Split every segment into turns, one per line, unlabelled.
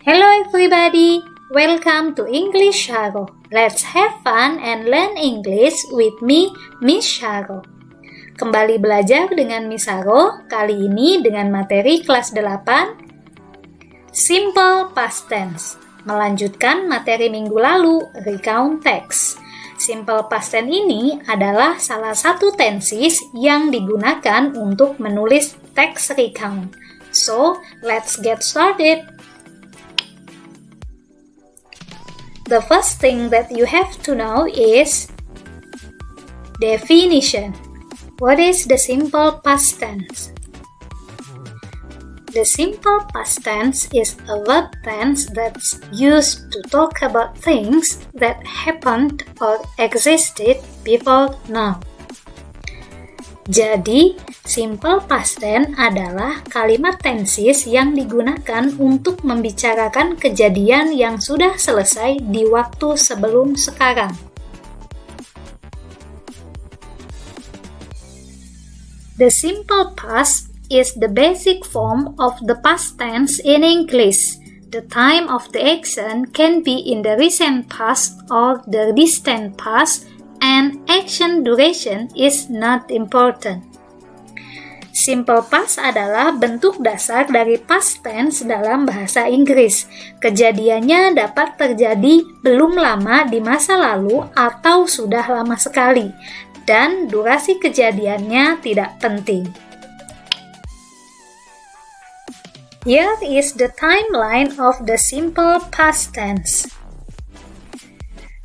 Hello everybody, welcome to English Sharo. Let's have fun and learn English with me, Miss Sharo. Kembali belajar dengan Miss Sharo, kali ini dengan materi kelas 8, Simple Past Tense. Melanjutkan materi minggu lalu, Recount Text. Simple Past Tense ini adalah salah satu tenses yang digunakan untuk menulis teks recount. So, let's get started. The first thing that you have to know is definition. What is the simple past tense? The simple past tense is a verb tense that's used to talk about things that happened or existed before now. Jadi, simple past tense adalah kalimat tenses yang digunakan untuk membicarakan kejadian yang sudah selesai di waktu sebelum sekarang. The simple past is the basic form of the past tense in English. The time of the action can be in the recent past or the distant past, and action duration is not important. Simple past adalah bentuk dasar dari past tense dalam bahasa Inggris. Kejadiannya dapat terjadi belum lama di masa lalu atau sudah lama sekali, dan durasi kejadiannya tidak penting. Here is the timeline of the simple past tense.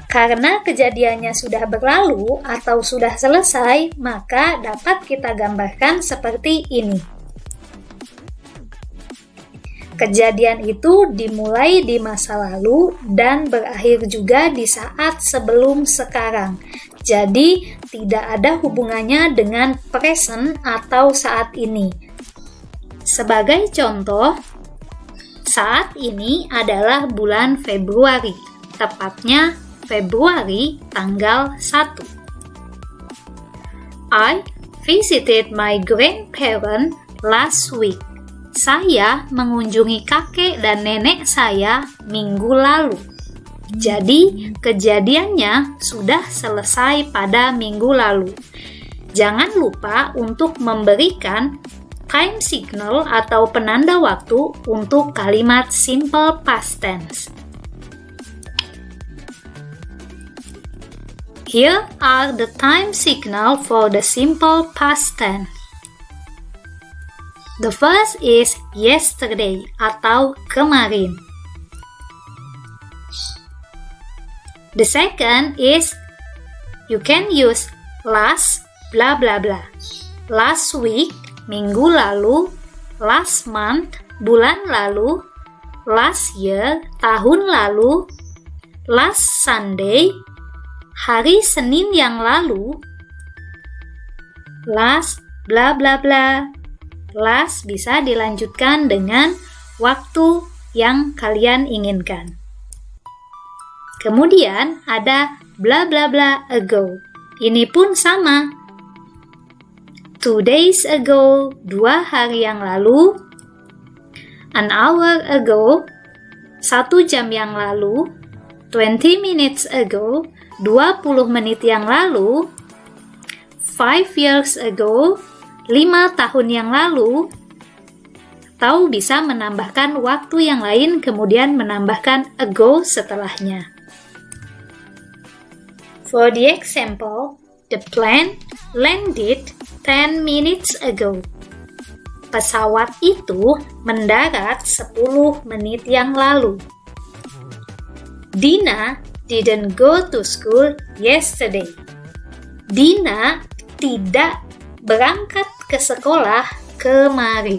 Karena kejadiannya sudah berlalu atau sudah selesai, maka dapat kita gambarkan seperti ini. Kejadian itu dimulai di masa lalu dan berakhir juga di saat sebelum sekarang. Jadi, tidak ada hubungannya dengan present atau saat ini. Sebagai contoh, saat ini adalah bulan Februari, tepatnya Februari tanggal 1. I visited my grandparents last week. Saya mengunjungi kakek dan nenek saya minggu lalu. Jadi, kejadiannya sudah selesai pada minggu lalu. Jangan lupa untuk memberikan time signal atau penanda waktu untuk kalimat simple past tense. Here are the time signal for the simple past tense. The first is yesterday atau kemarin. The second is you can use last bla bla bla. Last week, minggu lalu. Last month, bulan lalu. Last year, tahun lalu. Last Sunday, hari Senin yang lalu. Last bla bla bla. Last bisa dilanjutkan dengan waktu yang kalian inginkan. Kemudian ada bla bla bla ago. Ini pun sama. 2 days ago, 2 hari yang lalu. An hour ago, 1 jam yang lalu. 20 minutes ago, 20 menit yang lalu. 5 years ago, 5 tahun yang lalu. Atau bisa menambahkan waktu yang lain kemudian menambahkan ago setelahnya. For the example, the plane landed 10 minutes ago. Pesawat itu mendarat 10 menit yang lalu. Dina didn't go to school yesterday. Dina tidak berangkat ke sekolah kemarin.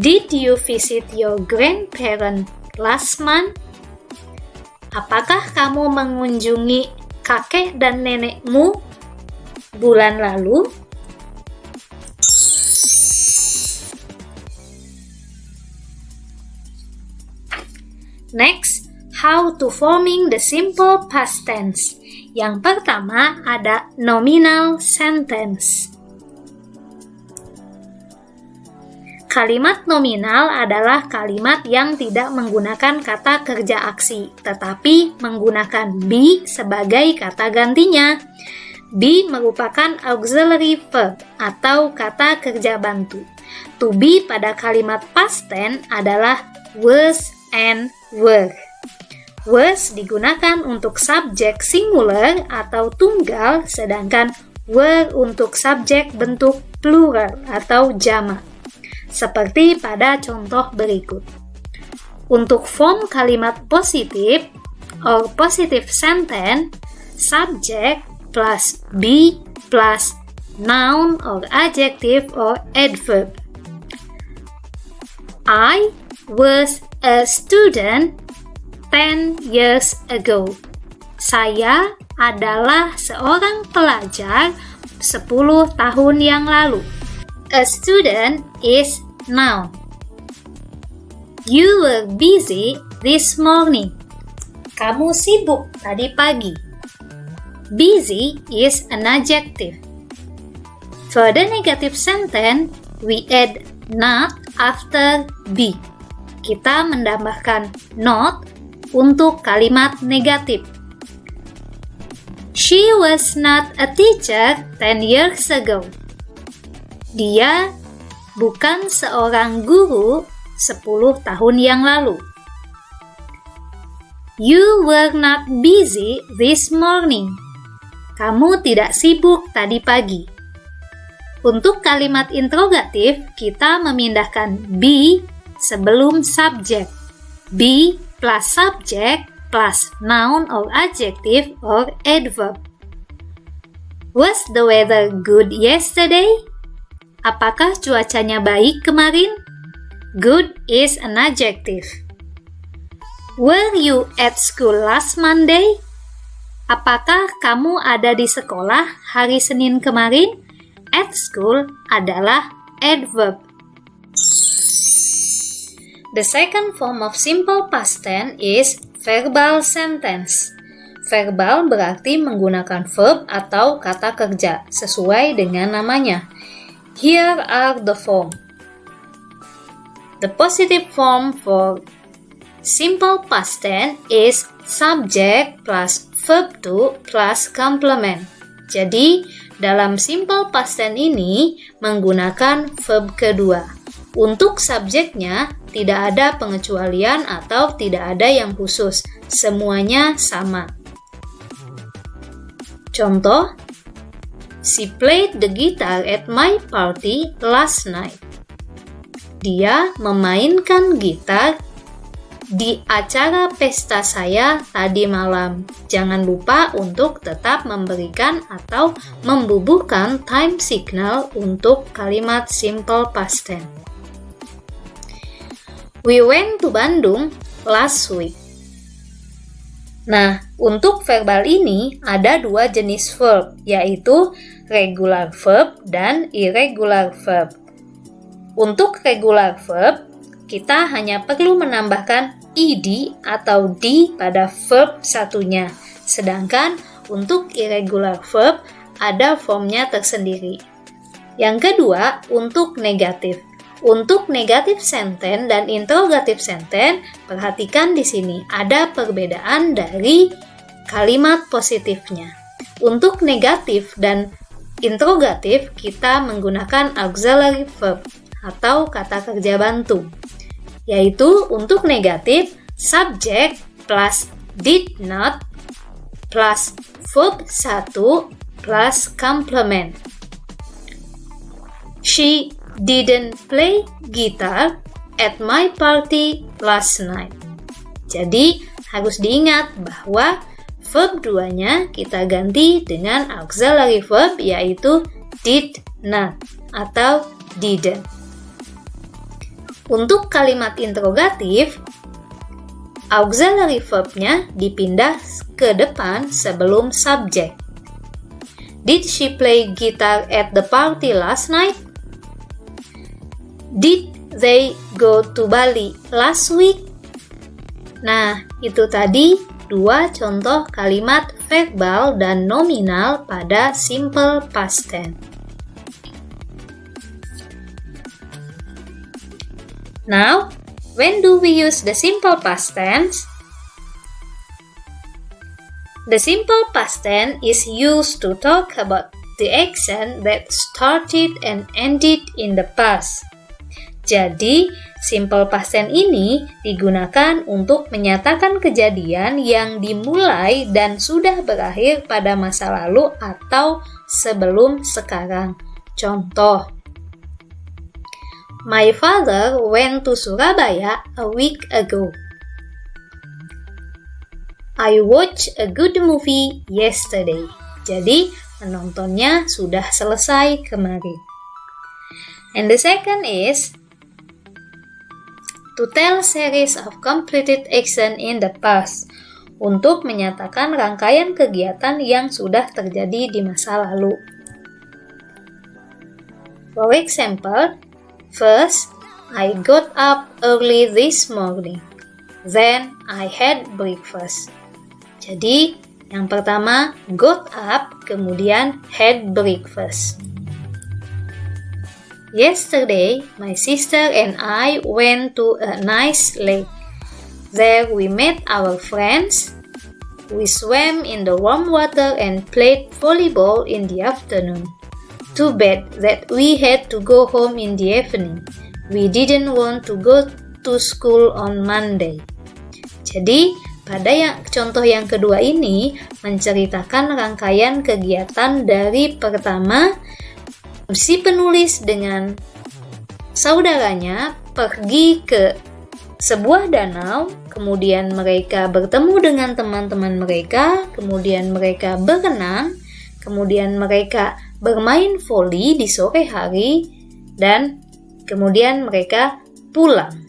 Did you visit your grandparents last month? Apakah kamu mengunjungi kakek dan nenekmu bulan lalu? Next, how to forming the simple past tense. Yang pertama ada nominal sentence. Kalimat nominal adalah kalimat yang tidak menggunakan kata kerja aksi, tetapi menggunakan be sebagai kata gantinya. Be merupakan auxiliary verb atau kata kerja bantu. To be pada kalimat past tense adalah was and were. Was digunakan untuk subjek singular atau tunggal, sedangkan were untuk subjek bentuk plural atau jamak. Seperti pada contoh berikut. Untuk form kalimat positif or positive sentence, subject plus be plus noun or adjective or adverb. I was a student 10 years ago. Saya adalah seorang pelajar 10 tahun yang lalu. A student is noun. You were busy this morning. Kamu sibuk tadi pagi. Busy is an adjective. For the negative sentence, we add not after be. Kita menambahkan not untuk kalimat negatif. She was not a teacher 10 years ago. Dia bukan seorang guru 10 tahun yang lalu. You were not busy this morning. Kamu tidak sibuk tadi pagi. Untuk kalimat interrogatif, kita memindahkan be sebelum subjek. Be plus subject plus noun or adjective or adverb. Was the weather good yesterday? Apakah cuacanya baik kemarin? Good is an adjective. Were you at school last Monday? Apakah kamu ada di sekolah hari Senin kemarin? At school adalah adverb. The second form of simple past tense is verbal sentence. Verbal berarti menggunakan verb atau kata kerja sesuai dengan namanya. Here are the form. The positive form for simple past tense is subject plus verb to plus complement. Jadi, dalam simple past tense ini menggunakan verb kedua. Untuk subjeknya tidak ada pengecualian atau tidak ada yang khusus. Semuanya sama. Contoh, she played the guitar at my party last night. Dia memainkan gitar di acara pesta saya tadi malam. Jangan lupa untuk tetap memberikan atau membubuhkan time signal untuk kalimat simple past tense. We went to Bandung last week. Nah, untuk verbal ini ada dua jenis verb, yaitu regular verb dan irregular verb. Untuk regular verb, kita hanya perlu menambahkan ed atau d pada verb satunya. Sedangkan untuk irregular verb, ada formnya tersendiri. Yang kedua, untuk negatif. Untuk negatif sentence dan interrogatif sentence, perhatikan di sini ada perbedaan dari kalimat positifnya. Untuk negatif dan interrogatif, kita menggunakan auxiliary verb atau kata kerja bantu. Yaitu untuk negatif, subject plus did not plus verb 1 plus complement. She didn't play guitar at my party last night. Jadi, harus diingat bahwa verb 2-nya kita ganti dengan auxiliary verb yaitu did not atau didn't. Untuk kalimat interrogatif, auxiliary verb-nya dipindah ke depan sebelum subjek. Did she play guitar at the party last night? Did they go to Bali last week? Nah, itu tadi dua contoh kalimat verbal dan nominal pada simple past tense. Now, when do we use the simple past tense? The simple past tense is used to talk about the action that started and ended in the past. Jadi, simple past tense ini digunakan untuk menyatakan kejadian yang dimulai dan sudah berakhir pada masa lalu atau sebelum sekarang. Contoh, My father went to Surabaya a week ago. I watched a good movie yesterday. Jadi, menontonnya sudah selesai kemarin. And the second is to tell series of completed action in the past, untuk menyatakan rangkaian kegiatan yang sudah terjadi di masa lalu. For example, first, I got up early this morning. Then, I had breakfast. Jadi, yang pertama, got up, kemudian had breakfast. Yesterday, my sister and I went to a nice lake. There we met our friends. We swam in the warm water and played volleyball in the afternoon. Too bad that we had to go home in the evening. We didn't want to go to school on Monday. Jadi, pada contoh yang kedua ini menceritakan rangkaian kegiatan dari pertama, si penulis dengan saudaranya pergi ke sebuah danau, kemudian mereka bertemu dengan teman-teman mereka, kemudian mereka berenang, kemudian mereka bermain voli di sore hari, dan kemudian mereka pulang.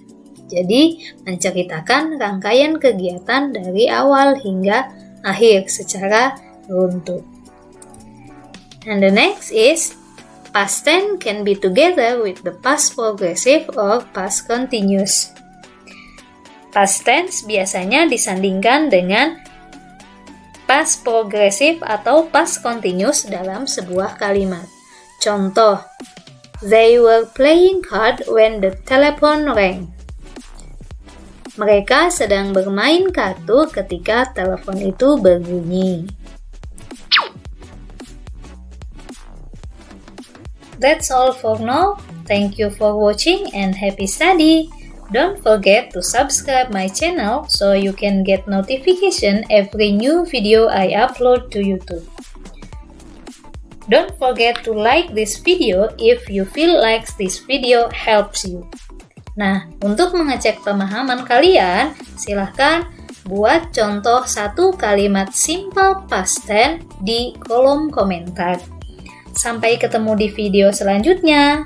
Jadi, menceritakan rangkaian kegiatan dari awal hingga akhir secara runtut. And the next is, past tense can be together with the past progressive or past continuous. Past tense biasanya disandingkan dengan past progressive atau past continuous dalam sebuah kalimat. Contoh, They were playing cards when the telephone rang. Mereka sedang bermain kartu ketika telepon itu berbunyi. That's all for now. Thank you for watching and happy study. Don't forget to subscribe my channel so you can get notification every new video I upload to YouTube. Don't forget to like this video if you feel like this video helps you. Nah, untuk mengecek pemahaman kalian, silahkan buat contoh satu kalimat simple past tense di kolom komentar. Sampai ketemu di video selanjutnya.